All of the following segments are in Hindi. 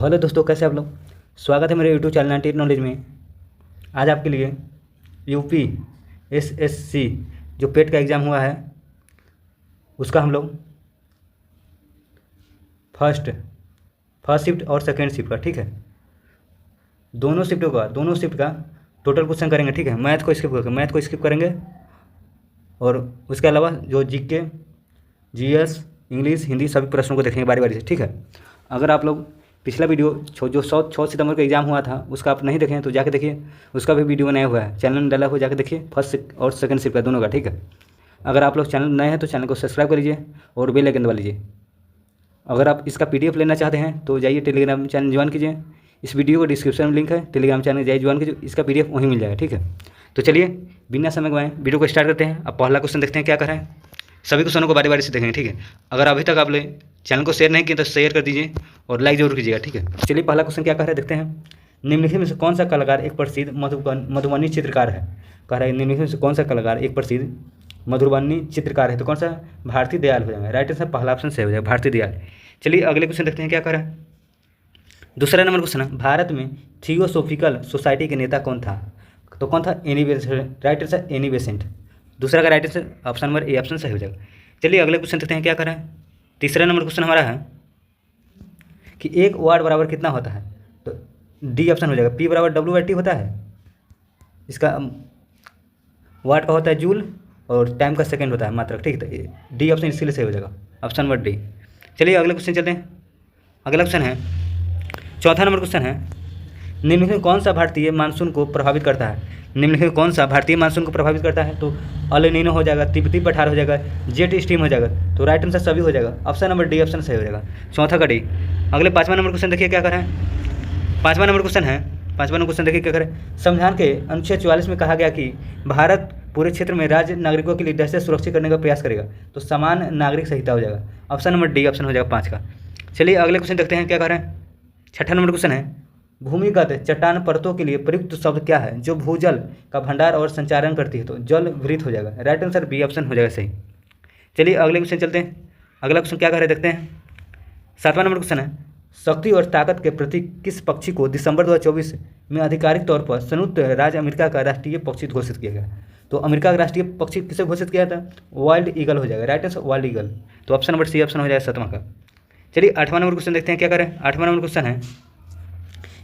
हेलो दोस्तों, कैसे आप लोग। स्वागत है मेरे यूट्यूब चैनल 98 नॉलेज में। आज आपके लिए यूपी एसएससी जो पेट का एग्ज़ाम हुआ है उसका हम लोग फर्स्ट फर्स्ट शिफ्ट और सेकेंड शिफ्ट का, ठीक है, दोनों शिफ्ट का टोटल क्वेश्चन करेंगे, ठीक है। मैथ को स्किप करेंगे और उसके अलावा जो जीके, जीएस, इंग्लिश, हिंदी सभी प्रश्नों को देखेंगे बारी बारी से, ठीक है। अगर आप लोग पिछला वीडियो जो 6 सितंबर का एग्ज़ाम हुआ था उसका आप नहीं देखें तो जाके देखिए, उसका भी वीडियो बनाया हुआ है, चैनल में डाला हुआ, जाके देखिए फर्स्ट और सेकंड शिफ्ट का दोनों का, ठीक है। अगर आप लोग चैनल नए हैं तो चैनल को सब्सक्राइब कर लीजिए और बेल आइकन दबा लीजिए। अगर आप इसका पीडीएफ लेना चाहते हैं तो जाइए टेलीग्राम चैनल ज्वाइन कीजिए, इस वीडियो को डिस्क्रिप्शन में लिंक है, टेलीग्राम चैनल जाइए ज्वाइन कीजिए, इसका पीडीएफ वहीं मिल जाएगा, ठीक है। तो चलिए बिना समय गवाएं वीडियो को स्टार्ट करते हैं। अब पहला क्वेश्चन देखते हैं क्या कर रहे हैं, सभी क्वेश्चनों को बारी बारी से देखेंगे, ठीक है। अगर अभी तक आप चैनल को शेयर नहीं किए तो शेयर कर दीजिए और लाइक जरूर कीजिएगा, ठीक है। चलिए पहला क्वेश्चन क्या कह रहे हैं देखते हैं। निम्नलिखित में से कौन सा कलाकार एक प्रसिद्ध मधुबनी चित्रकार है। कह रहा है निम्नलिखित में से कौन सा कलाकार एक प्रसिद्ध मधुबनी चित्रकार है, तो कौन सा, भारती दयाल हो जाएगा। राइट आंसर पहला ऑप्शन सही हो जाएगा, भारती दयाल। चलिए अगले क्वेश्चन देखते हैं क्या कह रहा है। दूसरा नंबर क्वेश्चन है, भारत में थियोसोफिकल सोसाइटी के नेता कौन था, तो कौन था, Annie Besant. Right answer Annie Besant, दूसरा का right answer option number A option सही हो जाएगा। चलिए अगले क्वेश्चन देखते हैं क्या कर रहा है। तीसरा नंबर क्वेश्चन हमारा है कि एक वाट बराबर कितना होता है, तो डी ऑप्शन हो जाएगा, पी बराबर डब्ल्यू/टी होता है। इसका वाट का होता है जूल और टाइम का सेकंड होता है मात्रक, ठीक है। तो डी ऑप्शन इसके लिए सही हो जाएगा, ऑप्शन नंबर डी। चलिए अगले क्वेश्चन चलते हैं। अगला क्वेश्चन है, चौथा नंबर क्वेश्चन है, निम्नलिखित में कौन सा भारतीय मानसून को प्रभावित करता है। निम्नलिखित में कौन सा भारतीय मानसून को प्रभावित करता है, तो अल नीनो हो जाएगा, तिब्बती पठार हो जाएगा, जेट स्ट्रीम हो जाएगा। तो राइट आंसर सभी हो जाएगा, ऑप्शन नंबर डी ऑप्शन सही हो जाएगा, चौथा का डी। अगले पाँचवा नंबर क्वेश्चन देखिए क्या कर रहे हैं। पाँचवा नंबर क्वेश्चन देखिए क्या करें। संविधान के अनुच्छेद 44 में कहा गया कि भारत पूरे क्षेत्र में राज्य नागरिकों के लिए दहशत सुरक्षित करने का प्रयास करेगा, तो समान नागरिक संहिता हो जाएगा, ऑप्शन नंबर डी ऑप्शन हो जाएगा 5 का। चलिए अगले क्वेश्चन देखते हैं क्या कर रहे हैं। छठा नंबर क्वेश्चन है, भूमिगत चट्टान परतों के लिए प्रयुक्त शब्द क्या है जो भूजल का भंडार और संचारण करती है, तो जल वृत्त हो जाएगा। राइट आंसर बी ऑप्शन हो जाएगा सही। चलिए अगले क्वेश्चन चलते हैं। अगला क्वेश्चन क्या कह रहे हैं देखते हैं। सातवां नंबर क्वेश्चन है, शक्ति और ताकत के प्रतीक किस पक्षी को दिसंबर 2024 में आधिकारिक तौर पर संयुक्त राज्य अमेरिका का राष्ट्रीय पक्षी घोषित किया गया। तो अमेरिका का राष्ट्रीय पक्षी किसे घोषित किया था, वाइल्ड ईगल हो जाएगा। राइट आंसर वाइल्ड ईगल, तो ऑप्शन नंबर सी ऑप्शन हो जाएगा सातवां का। चलिए आठवां नंबर क्वेश्चन देखते हैं क्या करें। आठवां नंबर क्वेश्चन है,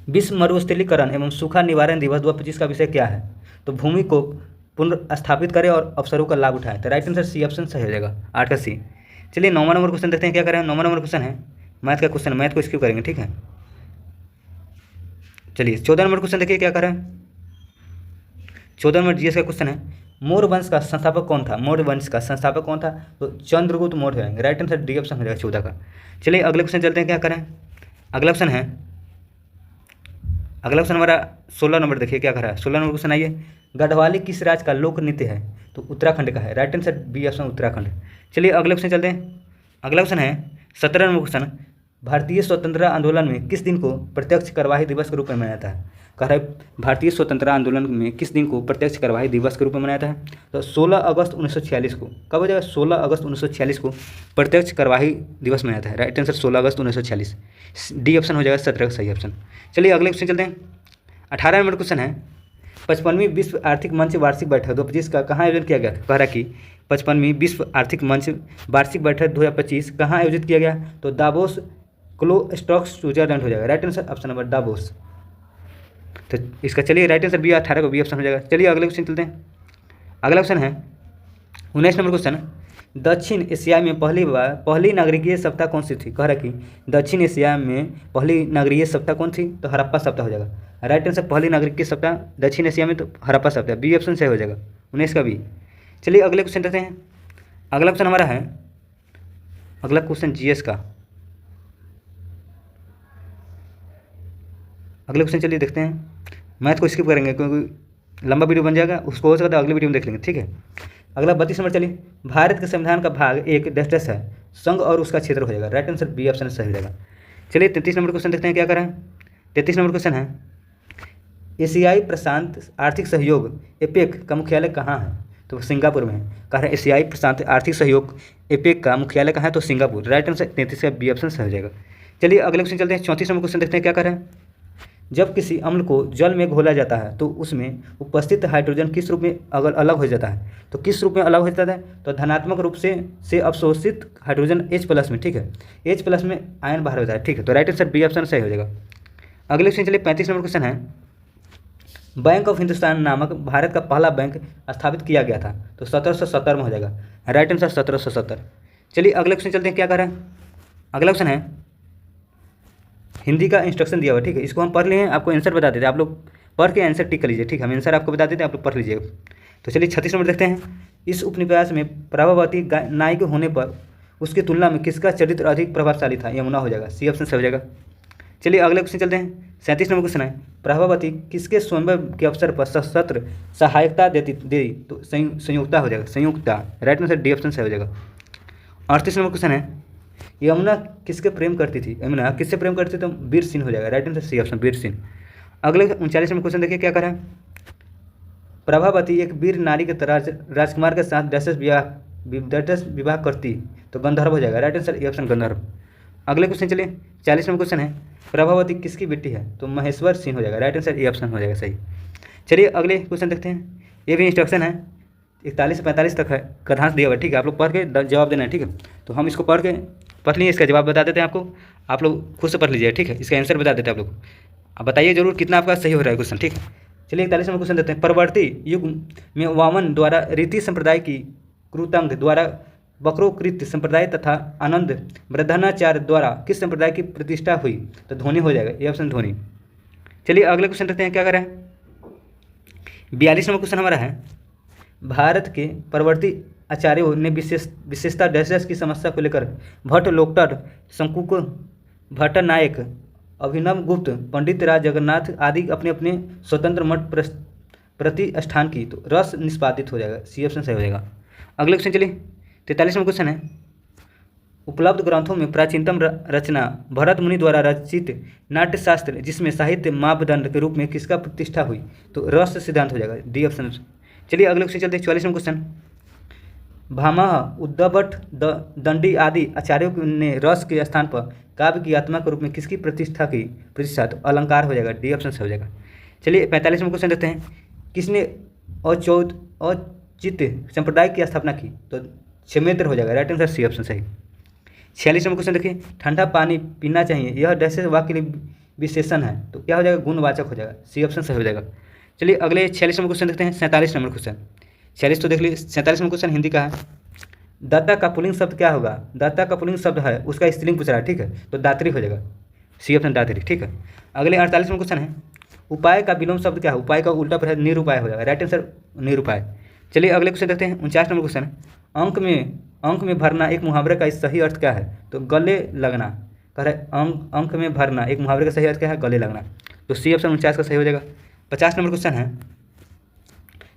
विश्व मरुस्थलीकरण एवं सूखा निवारण दिवस 2025 का विषय क्या है, तो भूमि को पुनर्स्थापित करें और अवसरों का लाभ उठाएं। तो राइट आंसर सी ऑप्शन सही हो जाएगा, 8 का सी। चलिए 9वां नंबर क्वेश्चन देखते हैं क्या करें। 9वां नंबर क्वेश्चन है मैथ का क्वेश्चन, मैथ को स्किप करेंगे, ठीक है। चलिए 14 नंबर क्वेश्चन देखिए क्या करें। 14 नंबर जीएस का क्वेश्चन है, मौर्य वंश का संस्थापक कौन था। मौर्य वंश का संस्थापक कौन था, तो चंद्रगुप्त मौर्य है। राइट आंसर डी ऑप्शन हो जाएगा 14 का। चलिए अगले क्वेश्चन चलते हैं क्या करें। अगला क्वेश्चन हमारा 16 नंबर देखिए क्या कर रहा है। 16 नंबर क्वेश्चन आइए, गढ़वाली किस राज्य का लोक नृत्य है, तो उत्तराखंड का है। Right answer B option Uttarakhand. चलिए अगले क्वेश्चन चलते हैं। अगला क्वेश्चन है 17 नंबर क्वेश्चन, भारतीय स्वतंत्रता आंदोलन में किस दिन को प्रत्यक्ष कार्यवाही दिवस के रूप में मनाया जाता है। कह रहा है भारतीय स्वतंत्रता आंदोलन में किस दिन को प्रत्यक्ष कार्यवाही दिवस के रूप में मनाया जाता है, तो 16 अगस्त 1946 को। कब हो जाएगा, 16 अगस्त 1946 को प्रत्यक्ष कार्यवाही दिवस मनाया जाता है। राइट आंसर 16 अगस्त 1946, डी ऑप्शन हो जाएगा 17 का सही ऑप्शन। चलिए अगले क्वेश्चन चलते हैं। 18 नंबर क्वेश्चन है, 55वीं विश्व आर्थिक मंच वार्षिक बैठक 2025 का कहाँ आयोजन किया गया। कह रहा कि 55वीं विश्व आर्थिक मंच वार्षिक बैठक 2025 कहाँ आयोजित किया गया, तो दावोस क्लोस्टॉक स्विट्जरलैंड हो जाएगा। Right answer option number Davos, तो इसका चलिए राइट आंसर बी 18 को बी ऑप्शन हो जाएगा। चलिए अगले क्वेश्चन चलते हैं। अगला क्वेश्चन है 19 नंबर क्वेश्चन, दक्षिण एशिया में पहली नागरिकीय सभ्यता कौन सी थी। कह रहा कि दक्षिण एशिया में पहली नागरिकीय सभ्यता कौन थी, तो हड़प्पा सभ्यता हो जाएगा। राइट आंसर पहली नागरिकीय सभ्यता दक्षिण एशिया में तो हड़प्पा सभ्यता, बी ऑप्शन सही हो जाएगा 19 का बी। चलिए अगले क्वेश्चन देखते हैं। अगला क्वेश्चन हमारा है, अगला क्वेश्चन जीएस का। अगले क्वेश्चन चलिए देखते हैं। मैथ को स्किप करेंगे क्योंकि लंबा वीडियो बन जाएगा, उसको हो सकता है अगले वीडियो में देख लेंगे, ठीक है। अगला 32 नंबर चलिए, भारत के संविधान का भाग एक डैश है, संघ और उसका क्षेत्र हो जाएगा। राइट आंसर बी ऑप्शन सही हो जाएगा। चलिए 33 नंबर क्वेश्चन देखते हैं क्या करें। 33 नंबर क्वेश्चन है, एशियाई प्रशांत आर्थिक सहयोग एपेक का मुख्यालय कहाँ है, तो सिंगापुर में है। कह रहे हैं एशियाई प्रशांत आर्थिक सहयोग एपेक का मुख्यालय कहाँ है, तो सिंगापुर। राइट आंसर 33 का बी ऑप्शन सही हो जाएगा। चलिए अगले क्वेश्चन चलते हैं। 34 नंबर क्वेश्चन देखते हैं क्या कर रहे हैं। जब किसी अम्ल को जल में घोला जाता है तो उसमें उपस्थित हाइड्रोजन किस रूप में अगर अलग हो जाता है, तो किस रूप में अलग हो जाता है, तो धनात्मक रूप से अवशोषित हाइड्रोजन H+ में, ठीक है, H+ में आयन बाहर होता है, ठीक है। तो राइट आंसर बी ऑप्शन सही हो जाएगा। अगले क्वेश्चन चलिए 35 नंबर क्वेश्चन है। बैंक ऑफ हिंदुस्तान नामक भारत का पहला बैंक स्थापित किया गया था, तो 1770 में हो जाएगा। Right answer 1770। चलिए अगले क्वेश्चन चलते हैं क्या कर रहे हैं। अगला क्वेश्चन है, हिंदी का इंस्ट्रक्शन दिया हुआ, ठीक है, इसको हम पढ़ लिए हैं, आपको आंसर बता देते हैं, आप लोग पढ़ के आंसर टिक कर लीजिए, ठीक है, हम आंसर आपको बता देते हैं, आप लोग पढ़ लीजिएगा। तो चलिए 36 नंबर देखते हैं। इस उपन्यास में प्रभावती नायक होने पर उसकी तुलना में किसका चरित्र अधिक प्रभावशाली था, यमुना हो जाएगा, सी ऑप्शन सही हो जाएगा। चलिए अगले क्वेश्चन चलते हैं। 37 नंबर क्वेश्चन है, प्रभावती किसके स्वयंवर के अवसर पर सशस्त्र सहायता दी, तो संयुक्ता हो जाएगा, संयुक्ता, राइट आंसर डी ऑप्शन सही हो जाएगा। 38 नंबर क्वेश्चन है, यमुना किसके प्रेम करती थी, यमुना किससे प्रेम करती थी, तो वीर सिंह हो जाएगा, right answer C option Veer Singh. अगले 39 नंबर क्वेश्चन देखिए क्या कर रहे हैं। प्रभावती एक वीर नारी के तरह राजकुमार के साथ दशरथ विवाह करती, तो गंधर्व हो जाएगा, राइट आंसर ए ऑप्शन गंधर्व। अगले क्वेश्चन चलिए 40 नंबर क्वेश्चन है, प्रभावती किसकी बेटी है, तो महेश्वर सिंह हो जाएगा, राइट आंसर ए ऑप्शन हो जाएगा सही। चलिए अगले क्वेश्चन देखते हैं। ये भी इंस्ट्रक्शन है, 41 से 45 तक है, कथांश दिया हुआ है, ठीक है, आप लोग पढ़ के जवाब देना है, ठीक है। तो हम इसको पढ़ लीजिए, इसका जवाब बता देते हैं आपको, आप लोग खुद से पढ़ लीजिए, ठीक है, इसका आंसर बता देते हैं आप लोग। आप बताइए जरूर कितना आपका सही हो रहा है क्वेश्चन, ठीक है। चलिए 41 नंबर क्वेश्चन देते हैं। परवर्ती युग में वामन द्वारा रीति संप्रदाय की क्रूतांग द्वारा वक्रोकृत संप्रदाय तथा आनंद वृद्धनाचार्य द्वारा किस संप्रदाय की प्रतिष्ठा हुई, तो ध्वनि हो जाएगा, ये ऑप्शन ध्वनि। चलिए अगले क्वेश्चन देखते हैं क्या करें। 42 नंबर क्वेश्चन हमारा है, भारत के परवर्ती आचार्यों ने विशेषता डैशेस की समस्या को लेकर भट्ट, लोकटर, शंकुक, भट्ट नायक, अभिनव गुप्त, पंडित राज जगन्नाथ आदि अपने अपने स्वतंत्र मठ प्रतिष्ठान की, तो रस निष्पादित हो जाएगा, सी ऑप्शन सही हो जाएगा। अगले क्वेश्चन चलिए 43 नंबर क्वेश्चन है, उपलब्ध ग्रंथों में प्राचीनतम रचना भरत मुनि द्वारा रचित नाट्यशास्त्र जिसमें साहित्य मापदंड के रूप में किसका प्रतिष्ठा हुई, तो रस सिद्धांत हो जाएगा, डी ऑप्शन। चलिए अगले क्वेश्चन चलते हैं 44 नंबर क्वेश्चन। भामह, उद्दवट, दंडी आदि आचार्यों ने रस के स्थान पर काव्य की आत्मा के रूप में किसकी प्रतिष्ठा की, प्रतिष्ठा, तो अलंकार हो जाएगा, डी ऑप्शन हो जाएगा। चलिए 45 नंबर क्वेश्चन देते हैं, किसने औचित्य संप्रदाय की स्थापना की, तो क्षेमेंद्र हो जाएगा, राइट आंसर सी ऑप्शन सही। 46 नंबर क्वेश्चन देखिए, ठंडा पानी पीना चाहिए, यह डैशेस वाक्य के लिए विशेषण है, तो क्या हो जाएगा, गुणवाचक हो जाएगा, सी ऑप्शन सही हो जाएगा। चलिए अगले 46 नंबर क्वेश्चन देखते हैं। 47 नंबर क्वेश्चन, 46 तो देख लीजिए, 47 नंबर क्वेश्चन हिंदी का है। दाता का पुल्लिंग शब्द क्या होगा, दाता का पुल्लिंग शब्द है, उसका स्त्रीलिंग पूछ रहा है, ठीक है, तो दात्री हो जाएगा, सी ऑप्शन दात्री, ठीक है। अगले 48 नंबर क्वेश्चन है, उपाय का विलोम शब्द क्या है, उपाय का उल्टा पर है निरुपाय हो जाएगा, राइट आंसर निरुपाय। चलिए अगले क्वेश्चन देखते हैं। 49 नंबर क्वेश्चन है, अंक में भरना एक मुहावरे का सही अर्थ क्या है, तो गले लगना, कह रहे अंक में भरना एक मुहावरे का सही अर्थ क्या है, गले लगना, तो सी ऑप्शन 49 का सही हो जाएगा। 50 नंबर क्वेश्चन है,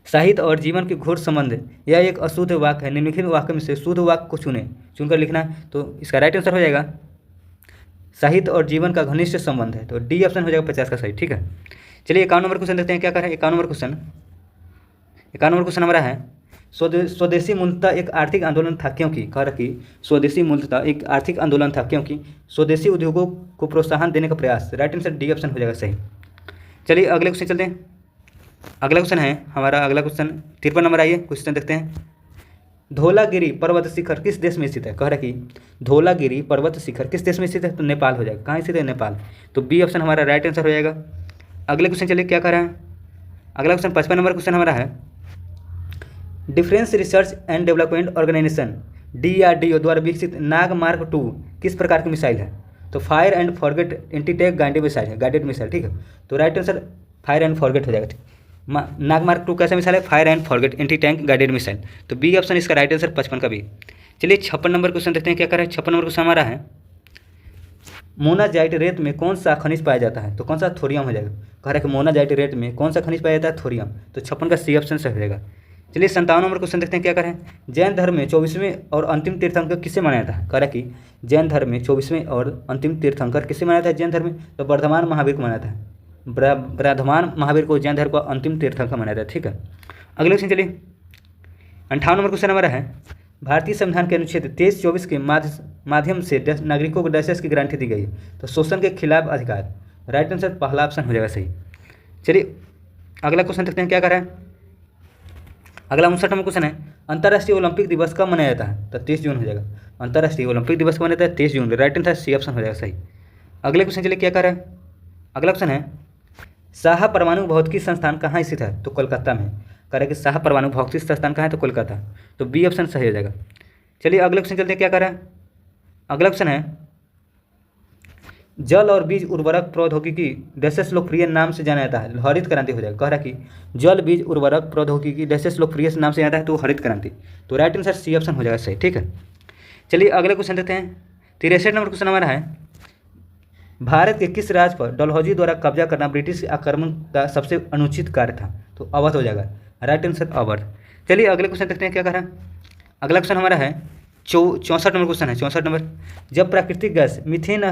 साहित्य और जीवन के घोर संबंध, यह एक अशुद्ध वाक्य है, निम्नलिखित वाक्य में से शुद्ध वाक्य को चुनकर लिखना है, तो इसका राइट आंसर हो जाएगा साहित्य और जीवन का घनिष्ठ संबंध है, तो डी ऑप्शन हो जाएगा 50 का सही, ठीक है। चलिए 51 नंबर क्वेश्चन देखते हैं क्या करें। 51 नंबर क्वेश्चन हमारा है, स्वदेशी मूलतः एक आर्थिक आंदोलन था क्योंकि, कह रहा कि स्वदेशी मूलतः एक आर्थिक आंदोलन था क्योंकि स्वदेशी उद्योगों को प्रोत्साहन देने का प्रयास, राइट आंसर डी ऑप्शन हो जाएगा सही। चलिए अगले क्वेश्चन चलते हैं। अगला क्वेश्चन है हमारा, अगला क्वेश्चन 53 नंबर, आइए क्वेश्चन देखते हैं। धौलागिरी पर्वत शिखर किस देश में स्थित है, कह रहा कि धौलागिरी पर्वत शिखर किस देश में स्थित है, तो नेपाल हो जाएगा, कहाँ स्थित है, नेपाल, तो बी ऑप्शन हमारा राइट आंसर हो जाएगा। अगले क्वेश्चन चलिए क्या कर रहे हैं। अगला क्वेश्चन 55 नंबर क्वेश्चन हमारा है, defence research and development organisation DRDO द्वारा विकसित नाग मार्क 2 किस प्रकार की मिसाइल है, तो fire and forget anti tank guided missile है, गाइडेड मिसाइल, ठीक है, तो right answer fire and forget हो जाएगा। नाग मार्क 2 कैसा मिसाइल है, fire and forget anti tank guided missile, तो बी ऑप्शन इसका राइट आंसर 55 का बी। चलिए 56 नंबर क्वेश्चन देखते हैं क्या करें। 56 नंबर क्वेश्चन हमारा है, मोनाजाइट रेत में कौन सा खनिज पाया जाता है, तो कौन सा, थोरियम हो जाएगा, कह रहा है कि मोनाजाइट रेत में कौन सा खनिज पाया जाता है, थोरियम, तो 56 का सी ऑप्शन सही हो जाएगा। चलिए 57 नंबर क्वेश्चन देखते हैं क्या करें। जैन धर्म में 24वें और अंतिम तीर्थंकर किसे माना जाता है, कह रहा है कि जैन धर्म में 24वें और अंतिम तीर्थंकर किसे माना जाता है जैन धर्म में, तो वर्धमान महावीर को माना जाता है, वर्धमान महावीर को जैन धर्म का अंतिम तीर्थंकर माना जाता है, ठीक है। अगले क्वेश्चन चलिए 58 नंबर क्वेश्चन हमारा है, भारतीय संविधान के अनुच्छेद 23-24 के माध्यम से नागरिकों को DSS की गारंटी दी गई है। तो शोषण के खिलाफ अधिकार, राइट आंसर पहला ऑप्शन हो जाएगा सही। चलिए अगला क्वेश्चन देखते हैं क्या कर रहा है। अगला 59 नंबर क्वेश्चन है, अंतर्राष्ट्रीय ओलंपिक दिवस कब मनाया जाता है? तो 23 जून हो जाएगा। अंतर्राष्ट्रीय ओलंपिक दिवस कब मनाया जाता है? 23 जून। राइट आंसर सी ऑप्शन हो जाएगा सही। अगले क्वेश्चन चलिए क्या कर रहा है। अगला क्वेश्चन है, शाह परमाणु भौतिकी संस्थान कहाँ स्थित है? तो कोलकाता में। कह रहा है कि शाह परमाणु भौतिकी संस्थान कहाँ है? तो कोलकाता। तो बी ऑप्शन सही हो जाएगा। चलिए अगले क्वेश्चन चलते हैं क्या कर रहा है। अगला क्वेश्चन है, जल और बीज उर्वरक प्रौद्योगिकी DSS लोकप्रिय नाम से जाना जाता है? हरित क्रांति हो जाएगा। कह रहा है कि जल बीज उर्वरक प्रौद्योगिकी DSS लोकप्रिय नाम से जाना जाता है, तो हरित क्रांति। तो राइट आंसर सी ऑप्शन हो जाएगा सही। ठीक है, चलिए अगले क्वेश्चन देते हैं। 63 नंबर क्वेश्चन हमारा है, भारत के किस राज्य पर डलहौजी द्वारा कब्जा करना ब्रिटिश आक्रमण का सबसे अनुचित कार्य था? तो अवध हो जाएगा। Right answer Awadh. चलिए अगले क्वेश्चन देखते हैं क्या कर रहा है। अगला क्वेश्चन हमारा है 64 नंबर क्वेश्चन है। 64 नंबर, जब प्राकृतिक गैस मीथेन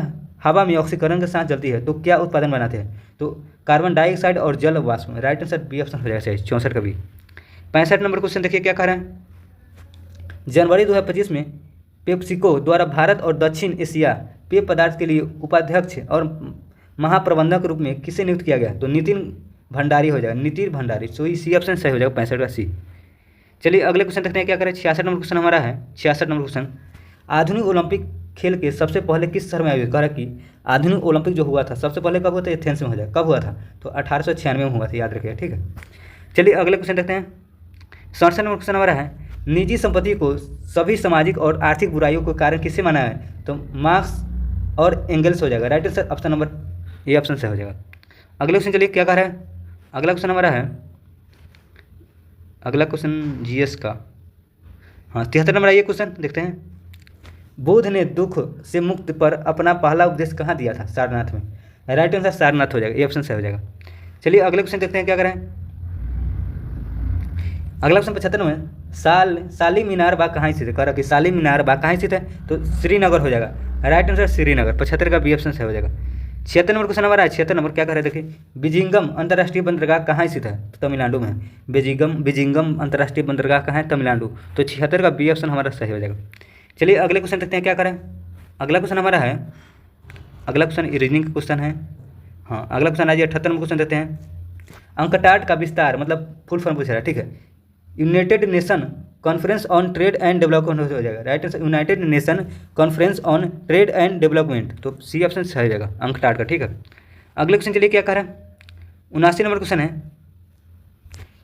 हवा में ऑक्सीकरण के साथ जलती है तो क्या उत्पादन बनाते हैं? तो कार्बन डाइऑक्साइड और जल वाष्प। राइट आंसर बी ऑप्शन हो जाएगा सही। 64 का बी। 65 नंबर क्वेश्चन देखिए क्या कह रहे हैं। जनवरी 2025 में पेप्सिको द्वारा भारत और दक्षिण एशिया पेय पदार्थ के लिए उपाध्यक्ष और महाप्रबंधक के रूप में किसे नियुक्त किया गया? तो नितिन भंडारी हो जाएगा। नितिन भंडारी। सो सी ऑप्शन सही हो जाएगा। 65 का सी। चलिए अगले क्वेश्चन देखते हैं क्या करें। 66 नंबर क्वेश्चन हमारा है। 66 नंबर क्वेश्चन, आधुनिक ओलंपिक खेल के सबसे पहले किस शहर में आयोजित? कह रहा कि आधुनिक ओलंपिक जो हुआ था सबसे पहले कब हुआ था? एथेंस में हो जाएगा। कब हुआ था? तो 1896 में हुआ था, याद रखिएगा। ठीक है, चलिए अगले क्वेश्चन देखते हैं। 67 नंबर क्वेश्चन हमारा है, निजी संपत्ति को सभी सामाजिक और आर्थिक बुराइयों के कारण किसे माना है? तो मार्क्स और एंगल्स हो जाएगा। Right answer option number A option से हो जाएगा। अगले क्वेश्चन चलिए क्या कह रहा है। अगला क्वेश्चन हमारा है, अगला क्वेश्चन जीएस का, हाँ 73 नंबर आइए क्वेश्चन देखते हैं। बुद्ध ने दुख से मुक्ति पर अपना पहला उपदेश कहाँ दिया था? सारनाथ में। राइट आंसर सारनाथ हो जाएगा। ये ऑप्शन सही हो जाएगा। चलिए अगले क्वेश्चन देखते हैं क्या करें। अगला क्वेश्चन 75 में, साली मीनार बाग कहाँ स्थित है? कह रहा कि साली मीनार बाग कहाँ स्थित है? तो श्रीनगर हो जाएगा। Right answer Srinagar. 75 का बी ऑप्शन सही हो जाएगा। 76 नंबर क्वेश्चन हमारा है। 76 नंबर क्या कह रहे हैं देखिए, बीजिंगम अंतर्राष्ट्रीय बंदरगाह कहाँ स्थित है? तो तमिलनाडु में है। बीजिंगम अंतर्राष्ट्रीय बंदरगाह कहाँ है? तमिलनाडु। तो 76 का बी ऑप्शन हमारा सही हो जाएगा। चलिए अगले क्वेश्चन देखते हैं क्या करें। अगला क्वेश्चन हमारा है, अगला क्वेश्चन रीजनिंग का क्वेश्चन है। हाँ अगला क्वेश्चन आइए 78 नंबर क्वेश्चन देते हैं। अंकटाड का विस्तार मतलब फुल फॉर्म पूछ रहा है। ठीक है, United nation conference on trade and development हो जाएगा। Right answer United nation conference on trade and development. तो सी ऑप्शन सही हो जाएगा अंकटाड का। ठीक है, अगले क्वेश्चन चलिए क्या कह रहा है। 79 नंबर क्वेश्चन है,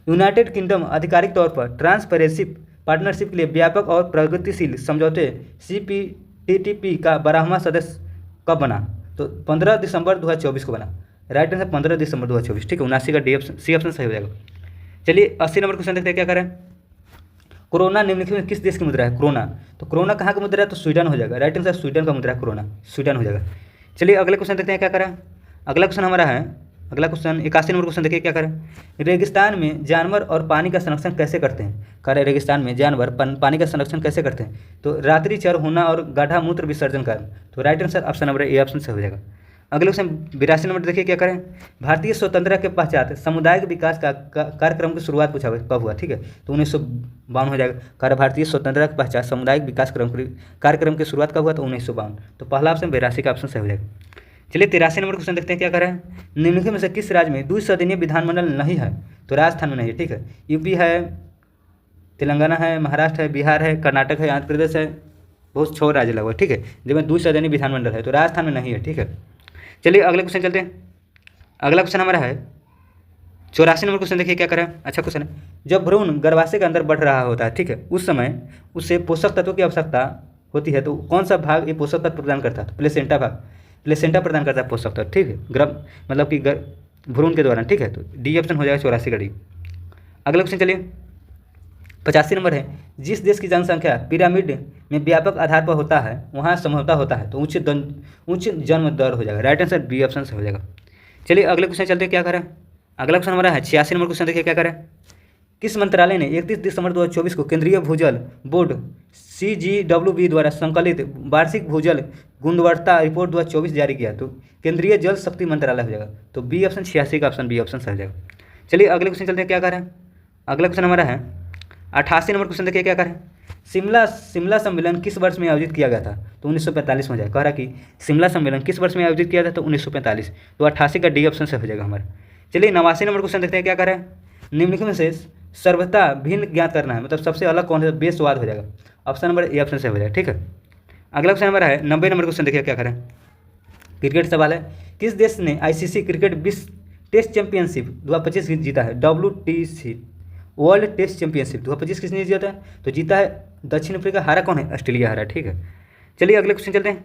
यूनाइटेड किंगडम आधिकारिक तौर पर ट्रांसपेरेंसी पार्टनरशिप के लिए व्यापक और प्रगतिशील समझौते CPTPP का 12वां सदस्य कब बना? तो 15 दिसंबर 2024 को बना। राइट आंसर 15 दिसंबर 2024। ठीक है, 79 का डी ऑप्शन सी ऑप्शन सही हो जाएगा। चलिए 80 नंबर क्वेश्चन देखते हैं क्या करें। कोरोना निम्नलिखित में किस देश की मुद्रा है? कोरोना। तो कोरोना कहाँ की मुद्रा है? तो स्वीडन हो जाएगा। राइट आंसर स्वीडन का मुद्रा है कोरोना, स्वीडन हो जाएगा। चलिए अगले क्वेश्चन देखते हैं क्या करें। अगला क्वेश्चन हमारा है, अगला क्वेश्चन 81 नंबर क्वेश्चन देखिए क्या करें। रेगिस्तान में जानवर और पानी का संरक्षण कैसे करते हैं? कह रहे रेगिस्तान में जानवर पानी का संरक्षण कैसे करते हैं? तो रात्रि चर होना और गाढ़ा मूत्र विसर्जन कर। तो right answer option number A option से हो जाएगा। अगले क्वेश्चन 82 नंबर देखिए क्या करें। भारतीय स्वतंत्रता के पश्चात सामुदायिक विकास का कार्यक्रम की शुरुआत पूछा कब हुआ? ठीक है, तो 1952 हो जाएगा। कह भारतीय स्वतंत्रता के पश्चात सामुदायिक विकास कार्यक्रम की शुरुआत कब हुआ? तो 1952। तो पहला ऑप्शन 82 का ऑप्शन सही हो जाएगा। चलिए 83 नंबर क्वेश्चन देखते हैं क्या करें। निम्नलिखित में से किस राज्य में द्विसदनीय विधानमंडल नहीं है? तो राजस्थान में नहीं है। ठीक है, यूपी है, तेलंगाना है, महाराष्ट्र है, बिहार है, कर्नाटक है, आंध्र प्रदेश है, बहुत 6 राज्य लगा हुआ है। ठीक है, जिसमें द्विसदनीय विधानमंडल है, तो राजस्थान में नहीं है। ठीक है, चलिए अगले क्वेश्चन चलते हैं। अगला क्वेश्चन हमारा है 84 नंबर क्वेश्चन देखिए क्या करें। अच्छा क्वेश्चन है, जब भ्रूण गर्भाशय के अंदर बढ़ रहा होता है, ठीक है, उस समय उससे पोषक तत्वों की आवश्यकता होती है, तो कौन सा भाग ये पोषक तत्व प्रदान करता है? प्लेसेंटा भाग, प्लेसेंटा प्रदान करता है पोषक तत्व। ठीक है, गर्भ मतलब कि भ्रूण के दौरान। ठीक है, तो डी ऑप्शन हो जाएगा 84 का डी। अगला क्वेश्चन चलिए 85 नंबर है, जिस देश की जनसंख्या पिरामिड में व्यापक आधार पर होता है वहाँ समझौता होता है, तो उच्च जन्म दर हो जाएगा। राइट आंसर बी ऑप्शन से हो जाएगा। चलिए अगले क्वेश्चन चलते क्या करें। अगला क्वेश्चन हमारा है 86 नंबर क्वेश्चन देखिए क्या करें। किस मंत्रालय ने 31 दिसंबर 2024 को केंद्रीय भूजल बोर्ड CGWB द्वारा संकलित वार्षिक भूजल गुणवत्ता रिपोर्ट 2024 जारी किया? तो केंद्रीय जल शक्ति मंत्रालय हो जाएगा। तो बी ऑप्शन 86 का ऑप्शन बी ऑप्शन सही हो जाएगा। चलिए अगले क्वेश्चन चलते हैं क्या करें। अगला क्वेश्चन हमारा है 88 नंबर क्वेश्चन देखिए क्या करें। शिमला शिमला सम्मेलन किस वर्ष में आयोजित किया गया था? तो 1945 में हो जाएगा। कह रहा कि शिमला सम्मेलन किस वर्ष में आयोजित किया था? तो 1945। तो 88 का डी ऑप्शन से हो जाएगा हमारा। चलिए 89 नंबर क्वेश्चन देखते हैं क्या कर रहे हैं। निम्नलिखित में से सर्वथा भिन्न ज्ञात करना है, मतलब सबसे अलग कौन है? बेस्वाद हो जाएगा। ऑप्शन नंबर ए ऑप्शन से हो जाएगा, ठीक है। अगला क्वेश्चन हमारा है 90 नंबर क्वेश्चन, देखिए क्या करें। क्रिकेट सवाल है, किस देश ने आईसीसी क्रिकेट विश्व टेस्ट चैंपियनशिप 2025 जीता है? WTC वर्ल्ड टेस्ट चैंपियनशिप 2025 किसने जीता है? तो जीता है दक्षिण अफ्रीका। हारा कौन है? ऑस्ट्रेलिया हारा, ठीक है। चलिए अगले क्वेश्चन चलते हैं।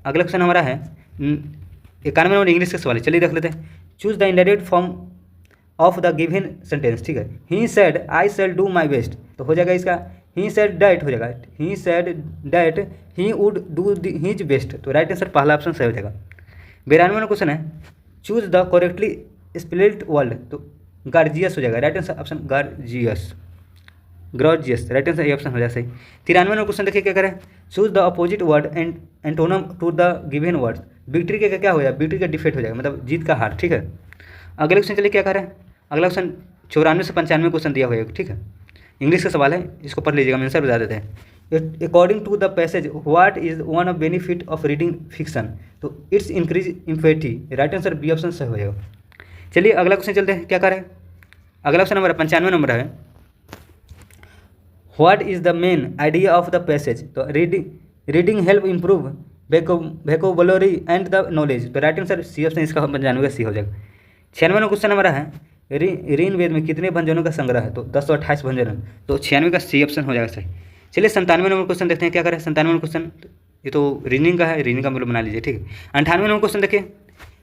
अगला क्वेश्चन हमारा है 91 नंबर इंग्लिश का सवाल है, चलिए देख लेते हैं। Choose the indirect form of the given sentence, ठीक है। He said I shall do my best, तो हो जाएगा इसका ही सेड डैट हो जाएगा। He said that he would do his best, तो राइट आंसर पहला ऑप्शन सही हो जाएगा। 92 नंबर क्वेश्चन है, choose the correctly spelled word, तो गार्जियस हो जाएगा। Right answer option gorgeous, gorgeous, right answer A option हो जाएगा सही। 93 नंबर क्वेश्चन देखिए क्या करें। Choose the opposite word and antonym to the given word. Victory के क्या हो जाएगा? विक्ट्री का डिफेक्ट हो जाएगा, मतलब जीत का हार, ठीक है। अगले क्वेश्चन चलिए क्या करें। अगला क्वेश्चन 94 से 95 क्वेश्चन दिया हुआ है, ठीक है। इंग्लिश का सवाल है, इसको पढ़ लीजिएगा, आंसर बता देते हैं। According to the passage what is one of benefit of reading fiction, तो it's increase empathy, right answer B option सही हो जाएगा। चलिए अगला क्वेश्चन चलते हैं क्या करें। अगला क्वेश्चन हमारा 95 नंबर है, what is the main idea of the passage, तो reading help improve vocabulary and the knowledge, तो राइट आंसर सी ऑप्शन इसका 95 का सी हो जाएगा। 96 नंबर क्वेश्चन हमारा है, ऋण वेद में कितने व्यंजनों का संग्रह है? तो 1028 व्यंजन, तो 96 का सी ऑप्शन हो जाएगा सही। चलिए 97 नंबर क्वेश्चन देखते हैं क्या करें। 97 नंबर क्वेश्चन ये तो रीजनिंग का है, रीजनिंग का मतलब बना लीजिए, ठीक है। 98 नंबर क्वेश्चन देखिए,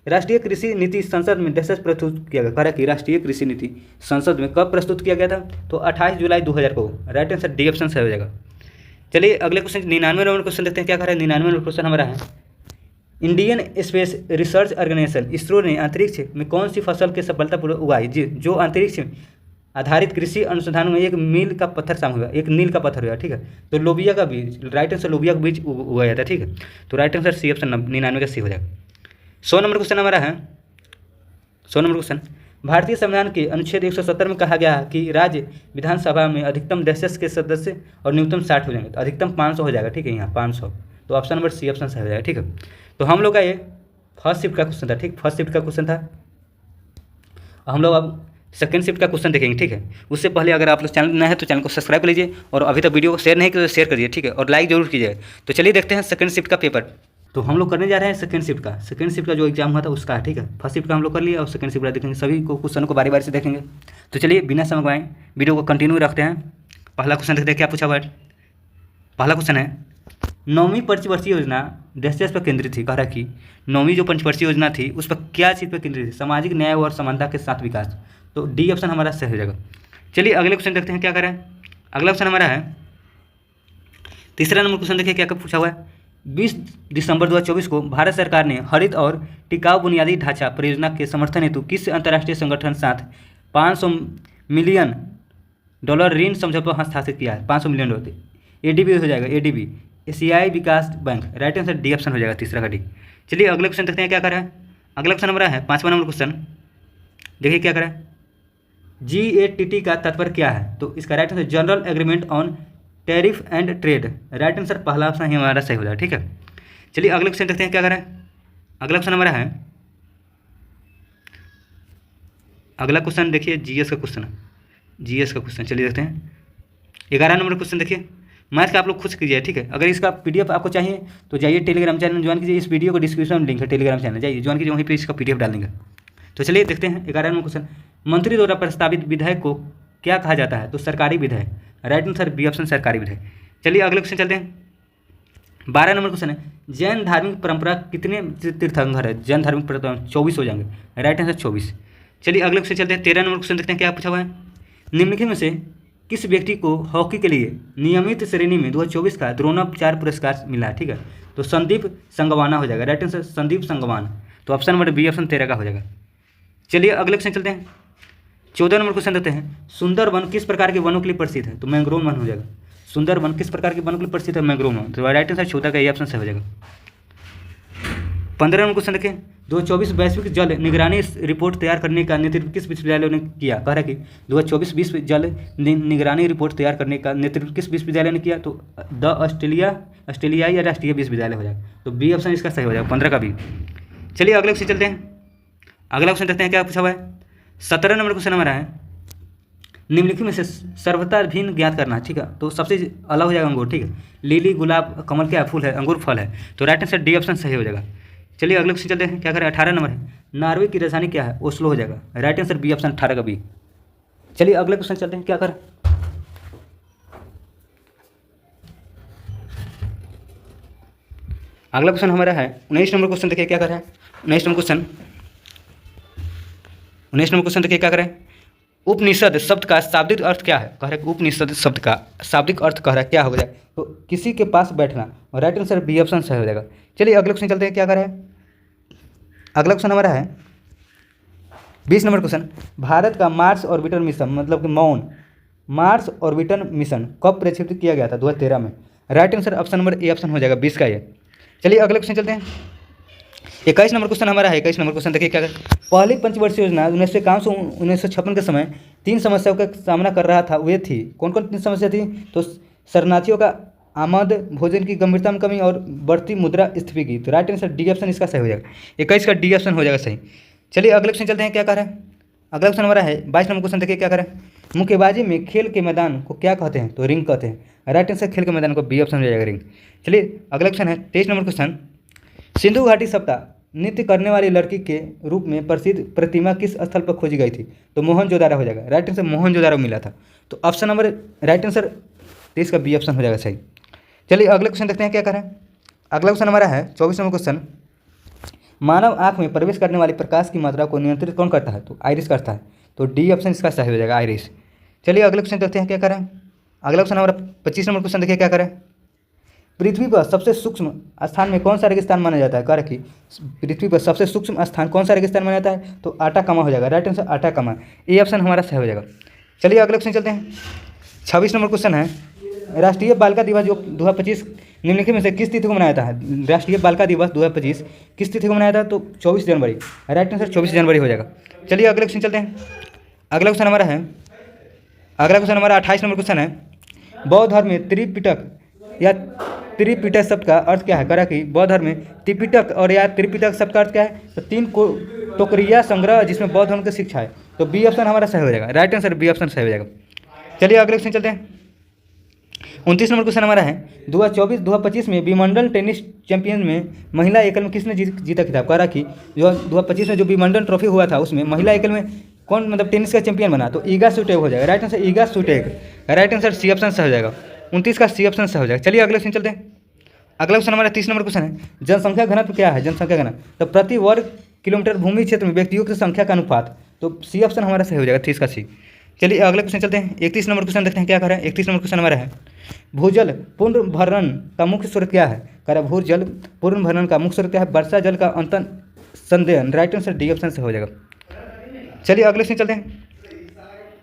राष्ट्रीय कृषि नीति संसद में कैसे प्रस्तुत किया गया? कह रहा कि राष्ट्रीय कृषि नीति संसद में कब प्रस्तुत किया गया था? तो 28 जुलाई 2000 को, राइट आंसर डी ऑप्शन सही हो जाएगा। चलिए अगले क्वेश्चन 99 नंबर क्वेश्चन देखते हैं क्या करें। 99 नंबर क्वेश्चन हमारा है, Indian space research organisation ISRO ने अंतरिक्ष में कौन सी फसल की सफलतापूर्वक उगाई जो अंतरिक्ष आधारित कृषि अनुसंधान में एक मील का पत्थर शामिल हुआ, एक नील का पत्थर हुआ, ठीक है। तो लोबिया का बीज, राइट आंसर लोबिया का बीज उगाया था, ठीक है। तो राइट आंसर सी ऑप्शन 99 का सी हो जाएगा। 100 नंबर क्वेश्चन हमारा है, 100 नंबर क्वेश्चन, भारतीय संविधान के अनुच्छेद 170 में कहा गया है कि राज्य विधानसभा में अधिकतम 10 के सदस्य और न्यूनतम 60 हो जाएंगे, तो अधिकतम 500 हो जाएगा, ठीक है। यहाँ 500, तो ऑप्शन नंबर सी ऑप्शन सही हो जाएगा, ठीक है। तो हम लोग का ये फर्स्ट शिफ्ट का क्वेश्चन था, ठीक, फर्स्ट शिफ्ट का क्वेश्चन था। हम लोग अब सेकंड शिफ्ट का क्वेश्चन देखेंगे, ठीक है। उससे पहले अगर आप लोग चैनल नए हैं तो चैनल को सब्सक्राइब कर लीजिए, और अभी तक वीडियो को शेयर नहीं किया तो शेयर करिए, ठीक है, और लाइक जरूर कीजिए। तो चलिए देखते हैं सेकंड शिफ्ट का पेपर। तो हम लोग करने जा रहे हैं सेकंड शिफ्ट का, सेकंड शिफ्ट का जो एग्जाम हुआ था उसका, ठीक है। फर्स्ट शिफ्ट का हम लोग कर लिए, और सेकंड शिफ्ट का देखेंगे, सभी को क्वेश्चन को बारी बारी से देखेंगे। तो चलिए बिना समय गवाएं वीडियो को कंटिन्यू रखते हैं। पहला क्वेश्चन देखते हैं क्या पूछा हुआ है। पहला क्वेश्चन है, 9वीं पंचवर्षीय योजना देश पर केंद्रित थी। कह रहा कि 9वीं जो पंचवर्षीय योजना थी उस पर क्या चीज़ पर केंद्रित थी? सामाजिक न्याय और समानता के साथ विकास, तो डी ऑप्शन हमारा सही हो जाएगा। चलिए अगले क्वेश्चन देखते हैं क्या करें। अगला क्वेश्चन हमारा है, तीसरा नंबर क्वेश्चन देखिए क्या क्या पूछा हुआ है। 20 दिसंबर 2024 को भारत सरकार ने हरित और टिकाऊ बुनियादी ढांचा परियोजना के समर्थन हेतु किस अंतर्राष्ट्रीय संगठन साथ $500 मिलियन ऋण समझौता हस्ताक्षर किया है? $500 मिलियन, ADB हो जाएगा, ADB एशियाई विकास bank, right answer D option हो जाएगा, तीसरा का डी। चलिए अगले क्वेश्चन देखते हैं क्या करें। अगला क्वेश्चन हमारा है 5वां नंबर क्वेश्चन, देखिए क्या करें। GATT का तात्पर्य क्या है? तो इसका right answer general agreement on tariff and trade, right answer पहला ऑप्शन ही हमारा सही हो जाएगा, ठीक है। चलिए अगले क्वेश्चन देखते हैं क्या करें। अगला क्वेश्चन हमारा है, अगला क्वेश्चन देखिए GS का क्वेश्चन, GS का क्वेश्चन चलिए देखते हैं। 11 नंबर क्वेश्चन देखिए, मैथ का आप लोग खुद कीजिए, ठीक है। अगर इसका PDF आपको चाहिए तो जाइए टेलीग्राम चैनल ज्वाइन कीजिए, इस वीडियो को डिस्क्रिप्शन में लिंक है, टेलीग्राम चैनल जाइए ज्वाइन कीजिए, वहीं पे इसका PDF डाल देंगे। तो चलिए देखते हैं 11 नंबर क्वेश्चन, मंत्री द्वारा प्रस्तावित विधेयक को क्या कहा जाता है? तो सरकारी विधेयक, राइट आंसर बी ऑप्शन सरकारी विधेयक। चलिए अगले क्वेश्चन चलते हैं। 12 नंबर क्वेश्चन है, जैन धार्मिक परंपरा कितने तीर्थंकर है? जैन धार्मिक परंपरा 24 हो जाएंगे, राइट आंसर 24। चलिए अगले क्वेश्चन चलते हैं। 13 नंबर क्वेश्चन देखते हैं क्या पूछा हुआ है। निम्नलिखित में से किस व्यक्ति को हॉकी के लिए नियमित श्रेणी में 2024 का द्रोणाचार्य पुरस्कार मिला है? ठीक है, तो संदीप संगवाना हो जाएगा, राइट आंसर संदीप संगवान। तो ऑप्शन नंबर बी ऑप्शन 13 का हो जाएगा। चलिए अगले क्वेश्चन चलते हैं। 14 नंबर क्वेश्चन देते हैं, सुंदरवन किस प्रकार के वनों के लिए प्रसिद्ध है? तो मैंग्रोव वन हो जाएगा। सुंदरवन किस प्रकार के वनों के लिए प्रसिद्ध है? Mangrove one. तो राइट आंसर 14 का ये ऑप्शन से हो जाएगा। 15 नंबर क्वेश्चन देखें, 2024 वैश्विक जल निगरानी रिपोर्ट तैयार करने का नेतृत्व किस विश्वविद्यालय ने किया? कह रहा है कि 2024 विश्व जल निगरानी रिपोर्ट तैयार करने का नेतृत्व किस विश्वविद्यालय ने किया? तो द ऑस्ट्रेलियाई या राष्ट्रीय विश्वविद्यालय हो जाएगा। तो बी ऑप्शन इसका सही हो जाएगा, 15 का बी। चलिए अगले क्वेश्चन चलते हैं। अगला क्वेश्चन देखते हैं क्या पूछा हुआ है। 17 नंबर क्वेश्चन हमारा है, निम्नलिखित में से सर्वथा भिन्न ज्ञात करना। ठीक है, तो सबसे अलग हो जाएगा अंगूर। ठीक है, लिली गुलाब कमल क्या फूल है? अंगूर फल है। तो राइट आंसर डी ऑप्शन सही हो जाएगा। चलिए अगले क्वेश्चन चलते हैं, क्या करें। 18 नंबर है, नॉर्वे की राजधानी क्या है? ओस्लो हो जाएगा। राइट आंसर बी ऑप्शन 18 का बी। चलिए अगले क्वेश्चन चलते हैं, क्या करें। अगला क्वेश्चन हमारा है 19 नंबर क्वेश्चन। देखिए क्या कर रहा है 19 नंबर क्वेश्चन। 19 नंबर क्वेश्चन देखिए क्या करें। उपनिषद शब्द का शाब्दिक अर्थ क्या है? कह रहे हैं उपनिषद शब्द का शाब्दिक अर्थ कह रहा है क्या हो जाए? तो किसी के पास बैठना। और राइट आंसर बी ऑप्शन सही हो जाएगा। चलिए अगले क्वेश्चन चलते हैं, क्या करें। अगला क्वेश्चन हमारा है 20 नंबर क्वेश्चन, भारत का मार्स ऑर्बिटर मिशन मतलब कि मौन मार्स ऑर्बिटर मिशन कब प्रक्षेपित किया गया था? 2013 में। Right answer option number A option हो जाएगा 20 का ये। चलिए अगले क्वेश्चन चलते हैं। 21 नंबर क्वेश्चन हमारा है। 21 नंबर क्वेश्चन देखिए क्या कर। पहली पंचवर्षीय योजना 1951 से 1956 के समय 3 समस्याओं का सामना कर रहा था। वे थी कौन कौन 3 समस्या थी? तो शरणार्थियों का आमद, भोजन की गंभीरता में कमी और बढ़ती मुद्रा स्फीति। तो राइट आंसर डी ऑप्शन इसका सही हो जाएगा। 21 का डी ऑप्शन हो जाएगा सही। चलिए अगले क्वेश्चन चलते हैं, क्या कर रहे हैं। अगला क्वेश्चन हमारा है 22 नंबर क्वेश्चन देखिए क्या करें। मुक्केबाजी में खेल के मैदान को क्या कहते हैं? तो रिंग कहते हैं। राइट आंसर खेल के मैदान को बी ऑप्शन हो जाएगा रिंग। चलिए अगला क्वेश्चन है 23 नंबर क्वेश्चन, सिंधु घाटी सप्ताह नृत्य करने वाली लड़की के रूप में प्रसिद्ध प्रतिमा किस स्थल पर खोजी गई थी? तो मोहनजोदारो हो जाएगा। राइट आंसर मोहनजोदारो मिला था। तो ऑप्शन नंबर राइट आंसर 23 का बी ऑप्शन हो जाएगा सही। चलिए अगले क्वेश्चन देखते हैं, क्या करें। अगला क्वेश्चन हमारा है 24 नंबर क्वेश्चन, मानव आँख में प्रवेश करने वाली प्रकाश की मात्रा को नियंत्रित कौन करता है? तो आइरिस करता है। तो डी ऑप्शन इसका सही हो जाएगा आइरिस। चलिए अगले क्वेश्चन देखते हैं, क्या करें। अगला क्वेश्चन हमारा 25 नंबर क्वेश्चन देखिए क्या करें। पृथ्वी पर सबसे सूक्ष्म स्थान में कौन सा रेगिस्तान माना जाता है? कह रहे कि पृथ्वी पर सबसे सूक्ष्म स्थान कौन सा रेगिस्तान माना जाता है? तो आटाकामा हो जाएगा। Right answer Atacama, A option हमारा सही हो जाएगा। चलिए अगले क्वेश्चन चलते हैं। 26 नंबर क्वेश्चन है, राष्ट्रीय बालिका दिवस जो 2025 निम्नलिखित में से किस तिथि को मनाया जाता है? राष्ट्रीय बालिका दिवस 2025 किस तिथि को मनाया था? तो 24 जनवरी। राइट आंसर 24 जनवरी हो जाएगा। चलिए अगले क्वेश्चन चलते हैं। अगला क्वेश्चन हमारा 28 नंबर क्वेश्चन है, बौद्ध धर्म में त्रिपिटक या त्रिपिटक शब्द का अर्थ क्या है? करा कि बौद्ध धर्म में त्रिपिटक और या त्रिपिटक शब्द का अर्थ क्या है? तो 3 टोकरिया संग्रह जिसमें बौद्ध धर्म की शिक्षा है। तो बी ऑप्शन हमारा सही हो जाएगा। राइट आंसर बी ऑप्शन सही हो जाएगा। चलिए अगले क्वेश्चन चलते हैं। 29 नंबर क्वेश्चन हमारा है, 2024-2025 में विंबलडन टेनिस चैंपियन में महिला एकल में किसने जीता खिताब? कह रहा कि जो 2025 में जो विंबलडन ट्रॉफी हुआ था उसमें महिला एकल में कौन मतलब टेनिस का चैंपियन बना? तो ईगा स्वीटेक हो जाएगा। Right answer Iga Swiatek. Right answer C option सही हो जाएगा। 29 का सी ऑप्शन सही हो जाएगा। चलिए अगले क्वेश्चन चलते हैं। अगला क्वेश्चन हमारा 30 नंबर क्वेश्चन है, जनसंख्या घनत्व क्या है? जनसंख्या घनत्व तो प्रति वर्ग किलोमीटर भूमि क्षेत्र में व्यक्तियों की संख्या का अनुपात। तो सी ऑप्शन हमारा सही हो जाएगा 30 का सी। चलिए अगले क्वेश्चन चलते हैं। 31 नंबर क्वेश्चन देखते हैं क्या कर रहा है। 31 नंबर क्वेश्चन हमारा है, भूजल पूर्ण भरण का मुख्य स्रोत क्या है? कह रहा है भूजल पूर्ण भरण का मुख्य स्रोत क्या है? वर्षा जल का अंतर संदेहन। राइट आंसर डी ऑप्शन से हो जाएगा। चलिए अगले क्वेश्चन चलते हैं।